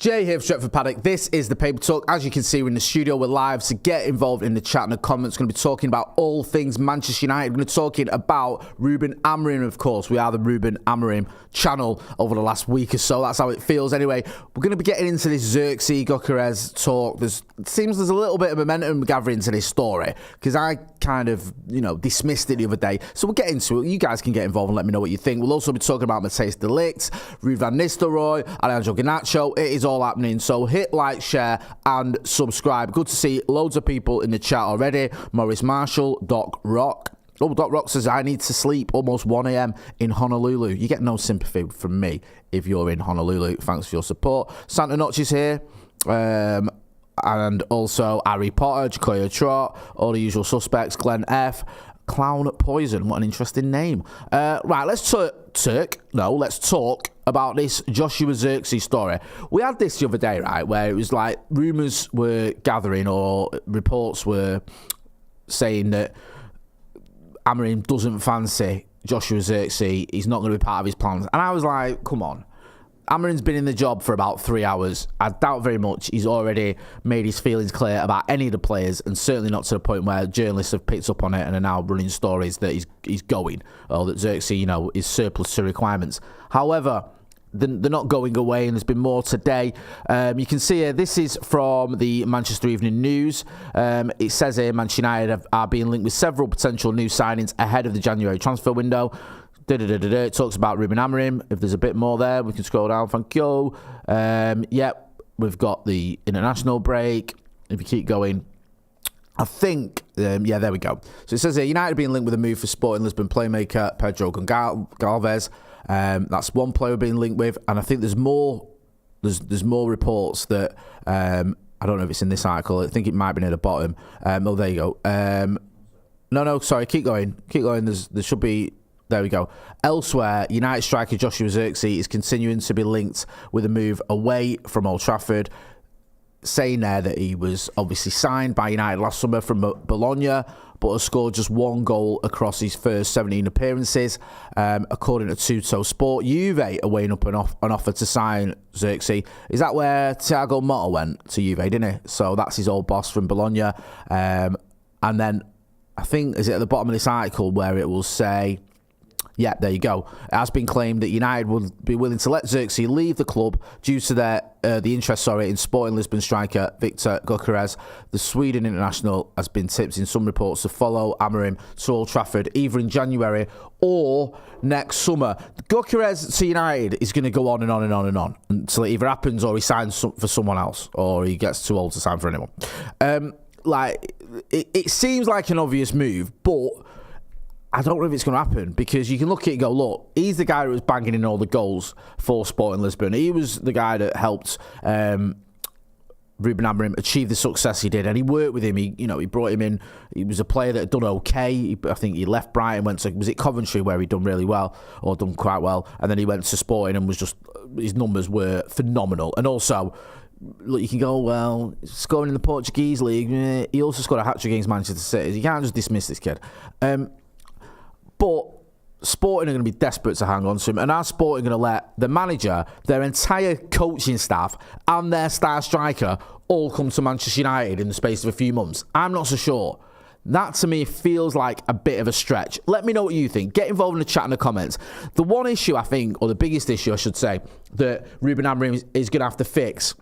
Jay here for Stretford Paddock. This is the Paper Talk. As you can see, we're in the studio, we're live, so get involved in the chat and the comments. We're going to be talking about all things Manchester United. We're going to be talking about Ruben Amorim, of course. We are the Ruben Amorim channel over the last week or so. That's how it feels anyway. We're going to be getting into this Zirkzee Gyokeres talk. It seems there's a little bit of momentum gathering to this story, because I kind of, dismissed it the other day. So we'll get into it. You guys can get involved and let me know what you think. We'll also be talking about Ligt, Ruud Van Nistelrooy, Garnacho. It is all happening. So hit like, share, and subscribe. Good to see loads of people in the chat already. Maurice Marshall, Doc Rock. Oh, Doc Rock says, I need to sleep almost 1 a.m. in Honolulu. You get no sympathy from me if you're in Honolulu. Thanks for your support. Santa Notch is here. And also Harry Potter, Jacoya Trot, all the usual suspects, Glenn F. Clown Poison, what an interesting name. Right, let's talk about this Joshua Zirkzee story. We had this the other day, right, where it was like rumours were gathering or reports were saying that Amorim doesn't fancy Joshua Zirkzee. He's not going to be part of his plans. And I was like, come on. Amorim's been in the job for about 3 hours. I doubt very much he's already made his feelings clear about any of the players, and certainly not to the point where journalists have picked up on it and are now running stories that he's going, or that Zirkzee, is surplus to requirements. However, they're not going away, and there's been more today. You can see here, this is from the Manchester Evening News. It says here, Manchester United are being linked with several potential new signings ahead of the January transfer window. It talks about Ruben Amorim. If there's a bit more there, we can scroll down. Thank you. We've got the international break. If you keep going, I think, there we go. So it says here, United being linked with a move for Sporting Lisbon playmaker Pedro Gonçalves. That's one player being linked with, and I think there's more. There's more reports that I don't know if it's in this article. I think it might be near the bottom. Oh, there you go. No, sorry. Keep going. There should be. There we go. Elsewhere, United striker Joshua Zirkzee is continuing to be linked with a move away from Old Trafford, saying there that he was obviously signed by United last summer from Bologna, but has scored just one goal across his first 17 appearances. According to Touted Sport, Juve are weighing up an offer to sign Zirkzee. Is that where Thiago Motta went to Juve, didn't he? So that's his old boss from Bologna. And then I think, is it at the bottom of this article where it will say... Yeah, there you go. It has been claimed that United would be willing to let Zirkzee leave the club due to the interest in Sporting Lisbon striker Viktor Gyokeres. The Sweden international has been tipped in some reports to follow Amorim to Old Trafford either in January or next summer. Gyokeres to United is going to go on and on and on and on until it either happens or he signs for someone else or he gets too old to sign for anyone. It seems like an obvious move, but I don't know if it's going to happen, because you can look at it and go, look, he's the guy who was banging in all the goals for Sporting Lisbon. He was the guy that helped Ruben Amorim achieve the success he did, and he worked with him. He brought him in. He was a player that had done okay. I think he left Brighton, went to, was it Coventry, where he'd done really well, or done quite well, and then he went to Sporting and was just, his numbers were phenomenal. And also, look, you can go, well, scoring in the Portuguese league, he also scored a hat-trick against Manchester City. You can't just dismiss this kid. But Sporting are going to be desperate to hang on to him, and our Sporting are going to let the manager, their entire coaching staff, and their star striker all come to Manchester United in the space of a few months? I'm not so sure. That, to me, feels like a bit of a stretch. Let me know what you think. Get involved in the chat and the comments. The one issue, I think, or the biggest issue, I should say, that Ruben Amorim is going to have to fix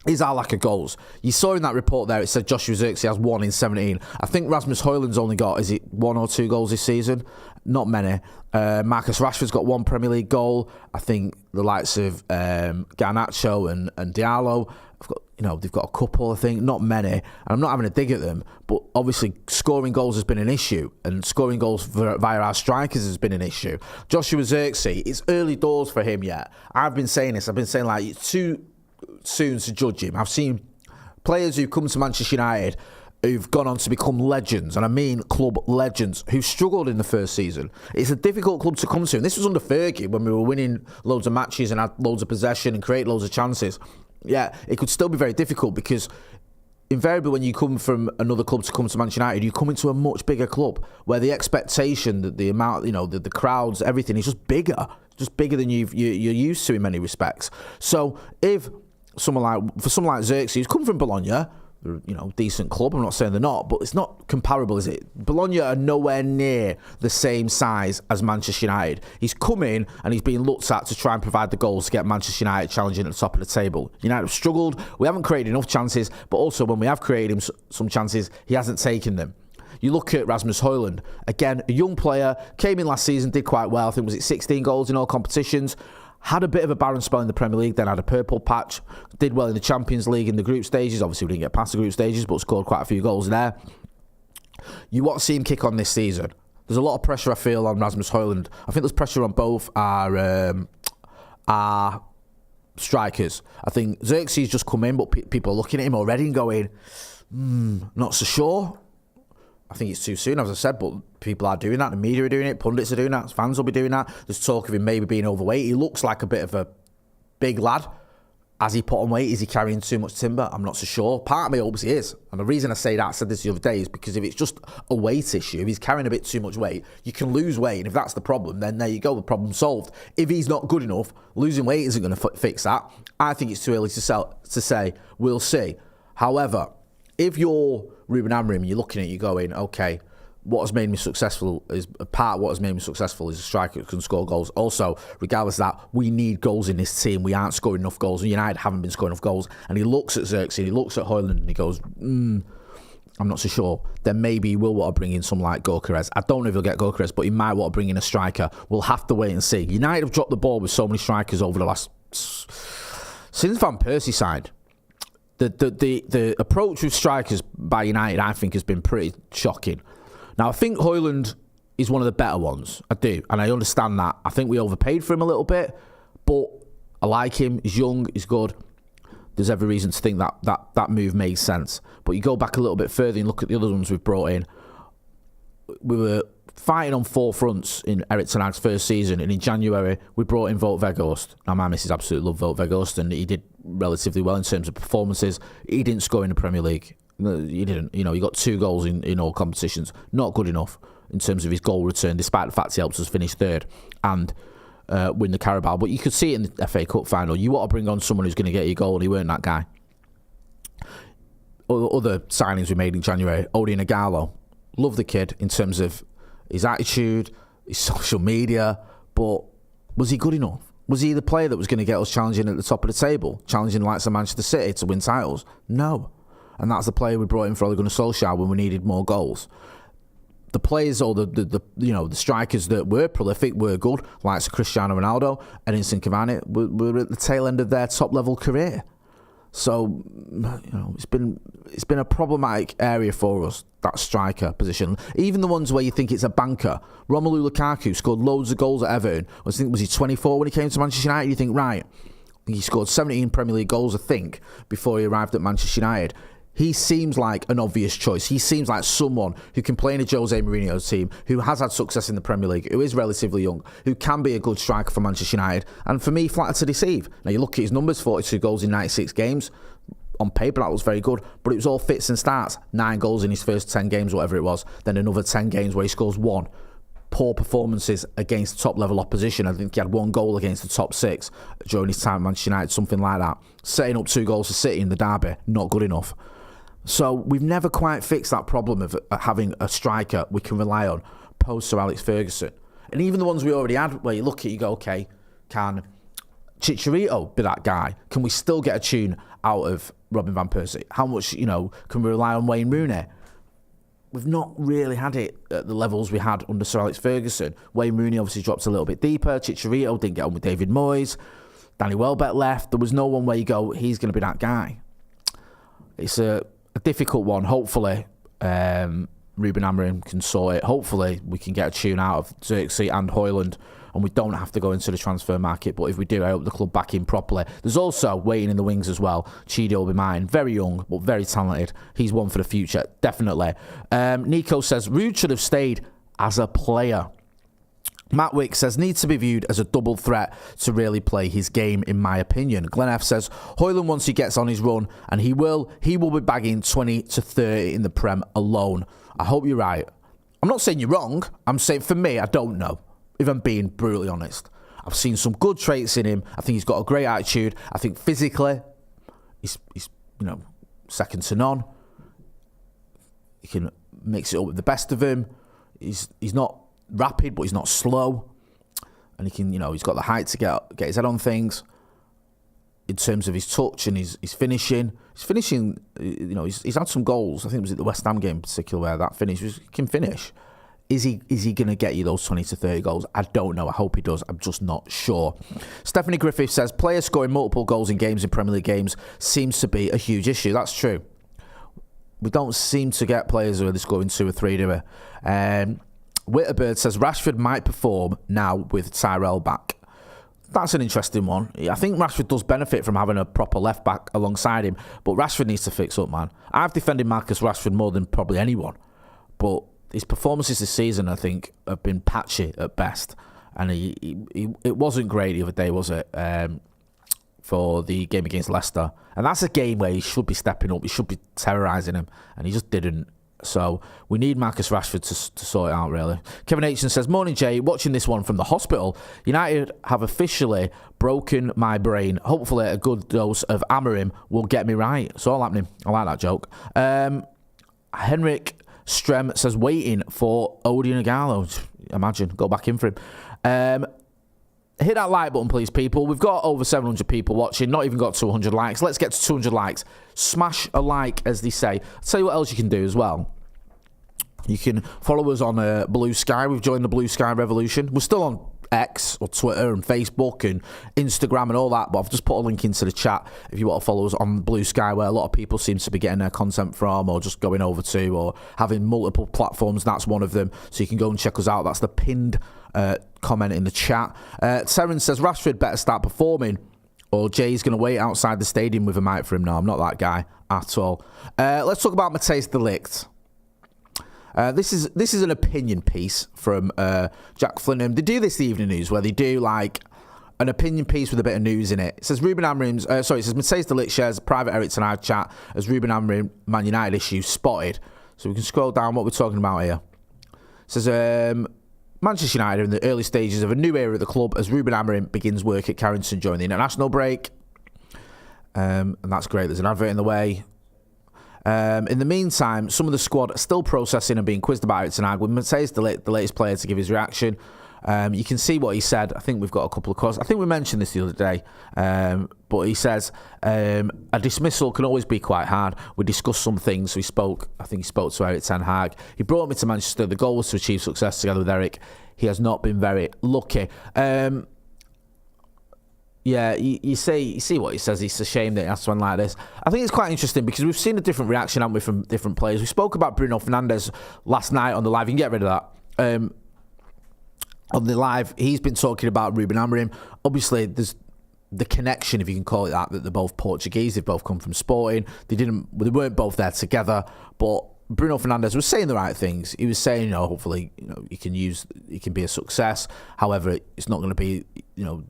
is our lack of goals. You saw in that report there, it said Joshua Zirkzee has 1 in 17. I think Rasmus Højlund's only got, is it 1 or 2 goals this season? Not many. Marcus Rashford's got 1 Premier League goal. I think the likes of Garnacho and Diallo, they've got a couple, I think. Not many. And I'm not having a dig at them, but obviously scoring goals has been an issue, and scoring goals via our strikers has been an issue. Joshua Zirkzee, it's early doors for him yet. I've been saying this. I've been saying, it's too soon to judge him. I've seen players who've come to Manchester United who've gone on to become legends, and I mean club legends, who struggled in the first season. It's a difficult club to come to, and this was under Fergie when we were winning loads of matches and had loads of possession and create loads of chances. Yeah, it could still be very difficult, because invariably when you come from another club to come to Manchester United, you come into a much bigger club where the expectation, the amount, the crowds, everything is just bigger than you're used to in many respects. So if someone like Zirkzee, who's come from Bologna, decent club. I'm not saying they're not, but it's not comparable, is it? Bologna are nowhere near the same size as Manchester United. He's come in and he's being looked at to try and provide the goals to get Manchester United challenging at the top of the table. United have struggled. We haven't created enough chances, but also when we have created him some chances, he hasn't taken them. You look at Rasmus Højlund, again, a young player, came in last season, did quite well. I think, was it 16 goals in all competitions? Had a bit of a barren spell in the Premier League, then had a purple patch, did well in the Champions League in the group stages. Obviously, we didn't get past the group stages, but scored quite a few goals there. You want to see him kick on this season. There's a lot of pressure, I feel, on Rasmus Højlund. I think there's pressure on both our strikers. I think Zirkzee's just come in, but people are looking at him already and going, not so sure. I think it's too soon, as I said, but people are doing that. The media are doing it. Pundits are doing that. Fans will be doing that. There's talk of him maybe being overweight. He looks like a bit of a big lad. Has he put on weight? Is he carrying too much timber? I'm not so sure. Part of me hopes he is. And the reason I say that, I said this the other day, is because if it's just a weight issue, if he's carrying a bit too much weight, you can lose weight. And if that's the problem, then there you go, the problem solved. If he's not good enough, losing weight isn't going to fix that. I think it's too early to say. We'll see. However, if you're Ruben Amorim, you're looking at it, you're going, okay, what has made me successful is a part of what has made me successful is a striker who can score goals. Also, regardless of that, we need goals in this team. We aren't scoring enough goals. United haven't been scoring enough goals. And he looks at Zirkzee, he looks at Højlund, and he goes, I'm not so sure. Then maybe he will want to bring in someone like Gyokeres. I don't know if he'll get Gyokeres, but he might want to bring in a striker. We'll have to wait and see. United have dropped the ball with so many strikers over the last... Since Van Persie signed. The approach with strikers by United, I think, has been pretty shocking. Now, I think Højlund is one of the better ones. I do, and I understand that. I think we overpaid for him a little bit, but I like him. He's young, he's good. There's every reason to think that move makes sense. But you go back a little bit further and look at the other ones we've brought in. We were fighting on four fronts in Erik Ten Hag's first season, and in January we brought in Wout Weghorst. Now my missus absolutely loved Wout Weghorst, and he did relatively well in terms of performances. He didn't score in the Premier League. He didn't. He got 2 goals in all competitions. Not good enough in terms of his goal return, despite the fact he helps us finish third and win the Carabao. But you could see it in the FA Cup final. You want to bring on someone who's going to get you a goal, and he weren't that guy. Other signings we made in January, Odi Nagalo. Love the kid in terms of his attitude, his social media, but was he good enough? Was he the player that was going to get us challenging at the top of the table, challenging the likes of Manchester City to win titles? No. And that's the player we brought in for Ole Gunnar Solskjaer when we needed more goals. The players or the strikers that were prolific were good, like Cristiano Ronaldo and Edinson Cavani, were at the tail end of their top level career. So it's been a problematic area for us, that striker position. Even the ones where you think it's a banker. Romelu Lukaku scored loads of goals at Everton. Was he 24 when he came to Manchester United? You think, right, he scored 17 Premier League goals, I think, before he arrived at Manchester United. He seems like an obvious choice. He seems like someone who can play in a Jose Mourinho's team, who has had success in the Premier League, who is relatively young, who can be a good striker for Manchester United, and for me, flattered to deceive. Now, you look at his numbers, 42 goals in 96 games. On paper, that was very good, but it was all fits and starts. 9 goals in his first 10 games, whatever it was. Then another 10 games where he scores 1. Poor performances against top-level opposition. I think he had 1 goal against the top 6 during his time at Manchester United, something like that. Setting up 2 goals for City in the derby, not good enough. So we've never quite fixed that problem of having a striker we can rely on post Sir Alex Ferguson. And even the ones we already had, where you look at it, you go, okay, can Chicharito be that guy? Can we still get a tune out of Robin Van Persie? How much, can we rely on Wayne Rooney? We've not really had it at the levels we had under Sir Alex Ferguson. Wayne Rooney obviously dropped a little bit deeper. Chicharito didn't get on with David Moyes. Danny Welbeck left. There was no one where you go, he's going to be that guy. It's a difficult one. Hopefully, Ruben Amorim can sort it. Hopefully, we can get a tune out of Zirkzee and Højlund, and we don't have to go into the transfer market. But if we do, I hope the club back in properly. There's also waiting in the wings as well. Chido will be mine. Very young, but very talented. He's one for the future, definitely. Nico says, Ruud should have stayed as a player. Matt Wick says, needs to be viewed as a double threat to really play his game, in my opinion. Glenn F says, Højlund, once he gets on his run, and he will be bagging 20 to 30 in the Prem alone. I hope you're right. I'm not saying you're wrong. I'm saying, for me, I don't know, if I'm being brutally honest. I've seen some good traits in him. I think he's got a great attitude. I think physically, He's second to none. He can mix it up with the best of him. He's not rapid, but he's not slow. And he can, he's got the height to get his head on things. In terms of his touch and his finishing. His finishing, he's had some goals. I think it was at the West Ham game in particular where that finish he can finish. Is he going to get you those 20 to 30 goals? I don't know. I hope he does. I'm just not sure. Stephanie Griffith says, players scoring multiple goals in games in Premier League games seems to be a huge issue. That's true. We don't seem to get players who are scoring 2 or 3, do we? Witterbird says, Rashford might perform now with Tyrell back. That's an interesting one. I think Rashford does benefit from having a proper left back alongside him, but Rashford needs to fix up, man. I've defended Marcus Rashford more than probably anyone, but his performances this season, I think, have been patchy at best, and it wasn't great the other day, was it? For the game against Leicester, and that's a game where he should be stepping up. He should be terrorising him, and he just didn't. So we need Marcus Rashford to sort it out, really. Kevin Aitchen says, morning, Jay. Watching this one from the hospital. United have officially broken my brain. Hopefully a good dose of Amorim will get me right. It's all happening. I like that joke. Henrik Strem says, waiting for Odion Igalo. Imagine. Go back in for him. Hit that like button, please, people. We've got over 700 people watching. Not even got 200 likes. Let's get to 200 likes. Smash a like, as they say. I'll tell you what else you can do as well. You can follow us on Blue Sky. We've joined the Blue Sky revolution. We're still on X or Twitter and Facebook and Instagram and all that, but I've just put a link into the chat if you want to follow us on Blue Sky, where a lot of people seem to be getting their content from, or just going over to, or having multiple platforms. That's one of them, so you can go and check us out. That's the pinned comment in the chat. Terence says, Rashford better start performing, or Jay's going to wait outside the stadium with a mic for him. No, I'm not that guy at all. Let's talk about Matthijs de Ligt. This is an opinion piece from Jack Flinham. They do this the Evening News, where they do like an opinion piece with a bit of news in it. It says it says Matthijs de Ligt shares a private Eric Ten Hag chat as Ruben Amorim Man United issue spotted. So we can scroll down what we're talking about here. It says Manchester United are in the early stages of a new era at the club as Ruben Amorim begins work at Carrington during the international break. And that's great. There's an advert in the way. In the meantime, some of the squad are still processing and being quizzed about Eric Ten Hag, with Matthijs de Ligt, the latest player, to give his reaction. You can see what he said. I think we've got a couple of quotes. I think we mentioned this the other day. But he says, a dismissal can always be quite hard. We discussed some things. I think he spoke to Eric Ten Hag. He brought me to Manchester. The goal was to achieve success together with Eric. He has not been very lucky. Yeah, you see what he says. It's a shame that it has to end like this. I think it's quite interesting because we've seen a different reaction, haven't we, from different players. We spoke about Bruno Fernandes last night on the live. You can get rid of that. On the live, he's been talking about Ruben Amorim. Obviously, there's the connection, if you can call it that they're both Portuguese. They've both come from Sporting. They weren't both there together, but Bruno Fernandes was saying the right things. He was saying, hopefully, he can be a success. However, it's not going to be,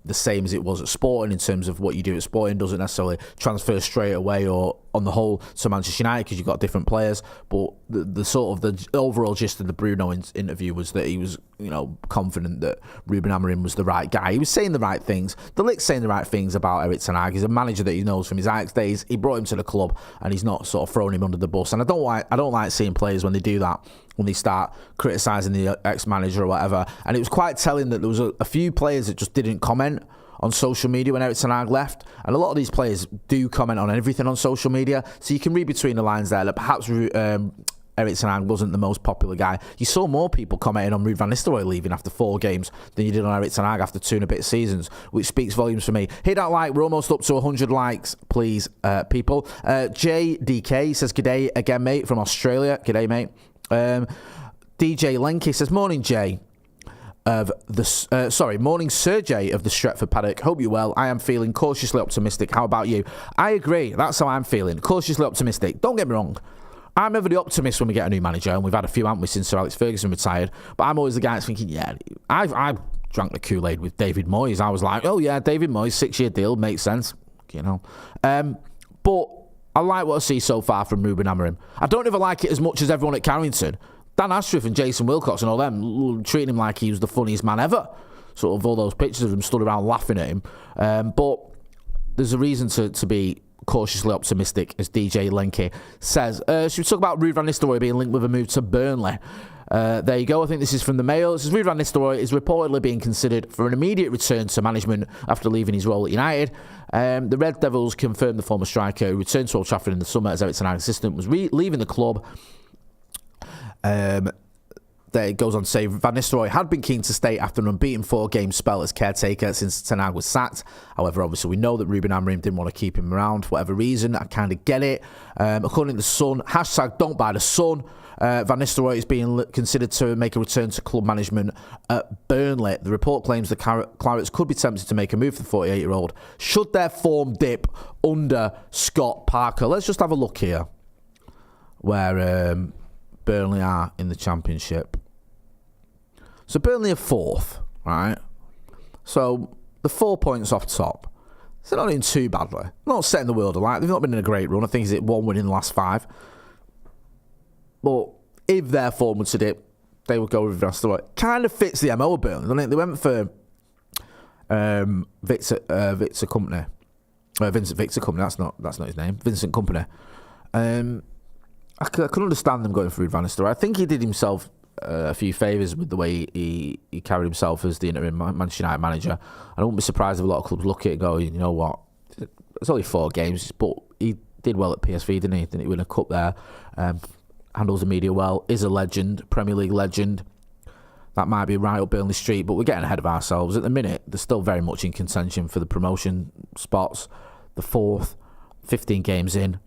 the same as it was at Sporting in terms of what you do at Sporting doesn't necessarily transfer straight away or on the whole to Manchester United because you've got different players. But the sort of the overall gist of the Bruno interview was that he was, confident that Ruben Amorim was the right guy. He was saying the right things. De Ligt's saying the right things about Eric Ten Hag. He's a manager that he knows from his Ajax days. He brought him to the club and he's not sort of throwing him under the bus. And I don't like seeing players when they do that, when they start criticising the ex-manager or whatever. And it was quite telling that there was a few players that just didn't comment on social media when Eric Ten Hag left. And a lot of these players do comment on everything on social media. So you can read between the lines there that perhaps Eric Ten Hag wasn't the most popular guy. You saw more people commenting on Ruud Van Nistelrooy leaving after 4 games than you did on Eric Ten Hag after 2 and a bit seasons, which speaks volumes for me. Hit that like. We're almost up to 100 likes, please, people. JDK says, g'day again, mate, from Australia. G'day, mate. DJ Lenky says, morning, Jay. Morning, Sir Jay of the Stretford Paddock. Hope you're well. I am feeling cautiously optimistic. How about you? I agree. That's how I'm feeling. Cautiously optimistic. Don't get me wrong. I'm never the optimist when we get a new manager, and we've had a few, haven't we, since Sir Alex Ferguson retired. But I'm always the guy that's thinking, I drank the Kool-Aid with David Moyes. I was like, oh yeah, David Moyes, 6-year deal, makes sense, But I like what I see so far from Ruben Amorim. I don't ever like it as much as everyone at Carrington. Dan Ashworth and Jason Wilcox and all them treating him like he was the funniest man ever. Sort of all those pictures of him stood around laughing at him. But there's a reason to be cautiously optimistic, as DJ Lenke says. Should we talk about Ruud Van Nistelrooy being linked with a move to Burnley? There you go. I think this is from the Mail. It says Ruud Van Nistelrooy is reportedly being considered for an immediate return to management after leaving his role at United. The Red Devils confirmed the former striker who returned to Old Trafford in the summer as Ten Hag assistant was leaving the club. There it goes on to say Van Nistelrooy had been keen to stay after an unbeaten 4-game spell as caretaker since Ten Hag was sacked. However, obviously we know that Ruben Amorim didn't want to keep him around for whatever reason. I kind of get it. According to The Sun, hashtag don't buy The Sun, Van Nistelrooy is being considered to make a return to club management at Burnley. The report claims the Clarets could be tempted to make a move for the 48-year-old should their form dip under Scott Parker. Let's just have a look here where Burnley are in the Championship. So Burnley are 4th, right? So the 4 points off top. So they're not doing too badly. They're not setting the world alight. They've not been in a great run. I think it's 1 win in the last 5. But if their form would to dip, they would go with Van Nistelrooy. Kind of fits the MO of Burnley, doesn't it? They went for Victor Company. Vincent Victor Company. That's not his name. Vincent Company. I can understand them going for Ruud Van Nistelrooy. I think he did himself a few favours with the way he carried himself as the interim Manchester United manager. I wouldn't be surprised if a lot of clubs look at it and go, you know what, it's only 4 games, but he did well at PSV, didn't he? Didn't he win a cup there? Handles the media well, is a legend, Premier League legend. That might be right up Burnley Street, but we're getting ahead of ourselves. At the minute, they're still very much in contention for the promotion spots. The 4th, 15 games in.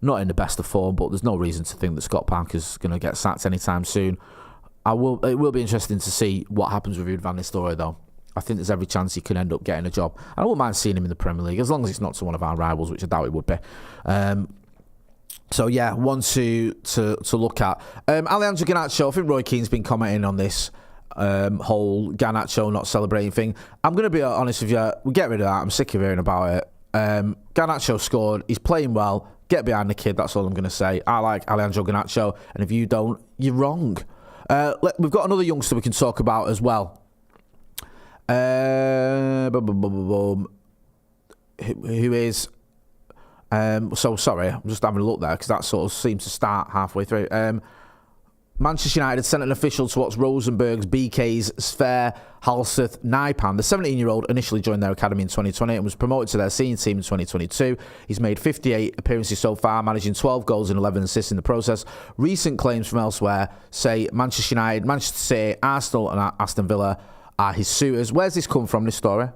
Not in the best of form, but there's no reason to think that Scott Parker's going to get sacked anytime soon. It will be interesting to see what happens with Ruud Van Nistelrooy, though. I think there's every chance he can end up getting a job. I wouldn't mind seeing him in the Premier League, as long as it's not to one of our rivals, which I doubt it would be. So, yeah, one to look at. Alejandro Garnacho, I think Roy Keane's been commenting on this whole Garnacho not celebrating thing. I'm going to be honest with you, we'll get rid of that. I'm sick of hearing about it. Garnacho scored. He's playing well. Get behind the kid, that's all I'm going to say. I like Alejandro Garnacho, and if you don't, you're wrong. We've got another youngster we can talk about as well. Who is... so, sorry, I'm just having a look there, because that sort of seems to start halfway through. Manchester United sent an official to watch Rosenborg's BK's Sverre, Halseth, Nypan. The 17-year-old initially joined their academy in 2020 and was promoted to their senior team in 2022. He's made 58 appearances so far, managing 12 goals and 11 assists in the process. Recent claims from elsewhere say Manchester United, Manchester City, Arsenal and Aston Villa are his suitors. Where's this come from, this story?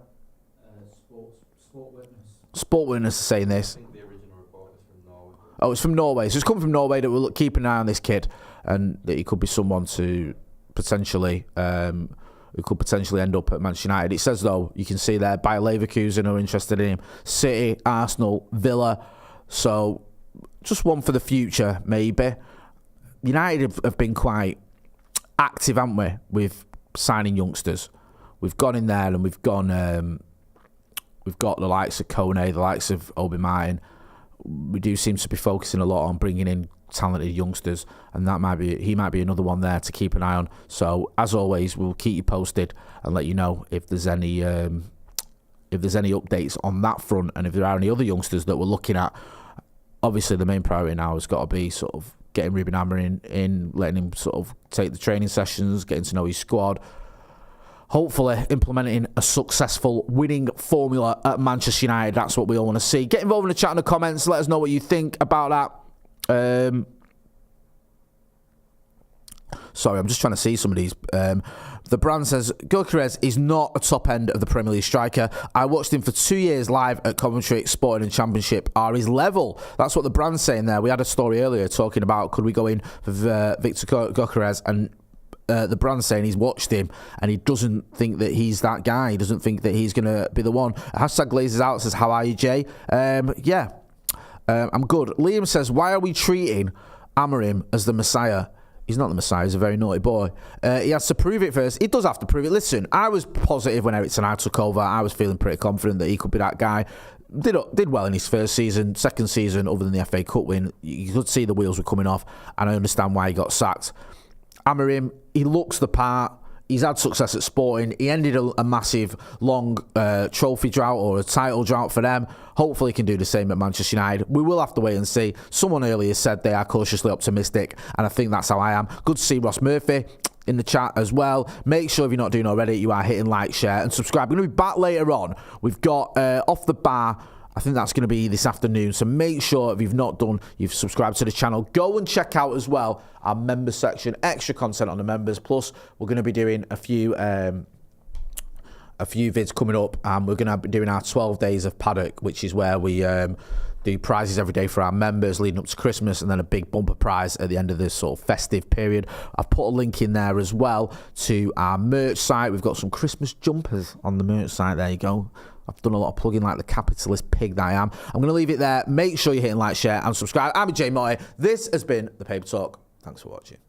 Sport Witness. Sport Witness is saying this. I think the original report is from Norway. Oh, it's from Norway. So it's come from Norway that we'll keep an eye on this kid, and that he could be someone to potentially who could potentially end up at Manchester United. It says, though, you can see there, Bayer Leverkusen are interested in him, City, Arsenal, Villa. So just one for the future, maybe. United have been quite active, haven't we, with signing youngsters. We've gone in there and we've gone. We've got the likes of Kone, the likes of Obi Martin. We do seem to be focusing a lot on bringing in talented youngsters, and he might be another one there to keep an eye on. So as always, we'll keep you posted and let you know if there's any updates on that front, and if there are any other youngsters that we're looking at. Obviously, the main priority now has got to be sort of getting Ruben Amorim in, letting him sort of take the training sessions, getting to know his squad. Hopefully implementing a successful winning formula at Manchester United. That's what we all want to see. Get involved in the chat in the comments. Let us know what you think about that. Sorry, I'm just trying to see some of these. The brand says, Gyokeres is not a top end of the Premier League striker. I watched him for 2 years live at Coventry, Sporting and Championship are his level. That's what the brand's saying there. We had a story earlier talking about could we go in for Viktor Gyokeres, and the brand saying he's watched him and he doesn't think that he's that guy. He doesn't think that he's going to be the one. Hashtag Glazes Out says, how are you, Jay? I'm good. Liam says, why are we treating Amorim as the Messiah? He's not the Messiah. He's a very naughty boy. He has to prove it first. He does have to prove it. Listen, I was positive when Ten Hag took over. I was feeling pretty confident that he could be that guy. Did well in his first season. Second season, other than the FA Cup win, you could see the wheels were coming off, and I understand why he got sacked. Amorim, he looks the part. He's had success at Sporting. He ended a massive, long trophy drought or a title drought for them. Hopefully he can do the same at Manchester United. We will have to wait and see. Someone earlier said they are cautiously optimistic, and I think that's how I am. Good to see Ross Murphy in the chat as well. Make sure if you're not doing already, you are hitting like, share, and subscribe. We're going to be back later on. We've got Off the Bar. I think that's going to be this afternoon. So make sure if you've not done, you've subscribed to the channel. Go and check out as well our members section. Extra content on the members. Plus, we're going to be doing a few vids coming up. And we're going to be doing our 12 days of Paddock, which is where we do prizes every day for our members leading up to Christmas, and then a big bumper prize at the end of this sort of festive period. I've put a link in there as well to our merch site. We've got some Christmas jumpers on the merch site. There you go. I've done a lot of plugging like the capitalist pig that I am. I'm going to leave it there. Make sure you're hitting like, share, and subscribe. I'm Jay Motty. This has been The Paper Talk. Thanks for watching.